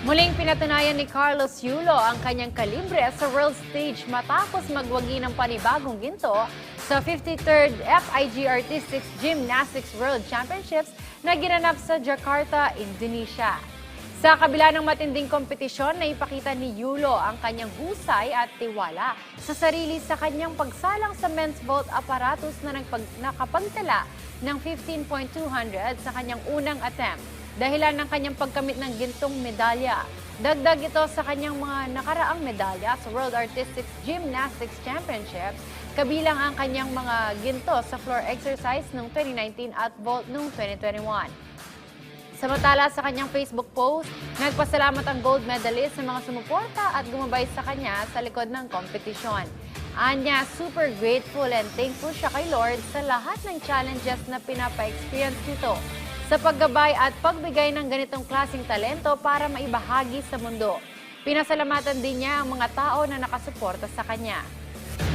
Muling pinatunayan ni Carlos Yulo ang kanyang kalibre sa world stage matapos magwagi ng panibagong ginto sa 53rd FIG Artistics Gymnastics World Championships na ginanap sa Jakarta, Indonesia. Sa kabila ng matinding kompetisyon, naipakita ni Yulo ang kanyang husay at tiwala sa sarili sa kanyang pagsalang sa men's vault apparatus na nakapagtala ng 15.200 sa kanyang unang attempt. Dahilan ng kanyang pagkamit ng gintong medalya. Dagdag ito sa kanyang mga nakaraang medalya sa World Artistics Gymnastics Championships, kabilang ang kanyang mga ginto sa floor exercise noong 2019 at vault noong 2021. Samantala sa kanyang Facebook post, nagpasalamat ang gold medalist sa mga sumuporta at gumabay sa kanya sa likod ng kompetisyon. Anya, super grateful and thankful siya kay Lord sa lahat ng challenges na pinapa-experience nito sa paggabay at pagbigay ng ganitong klaseng talento para maibahagi sa mundo. Pinasalamatan din niya ang mga tao na nakasuporta sa kanya.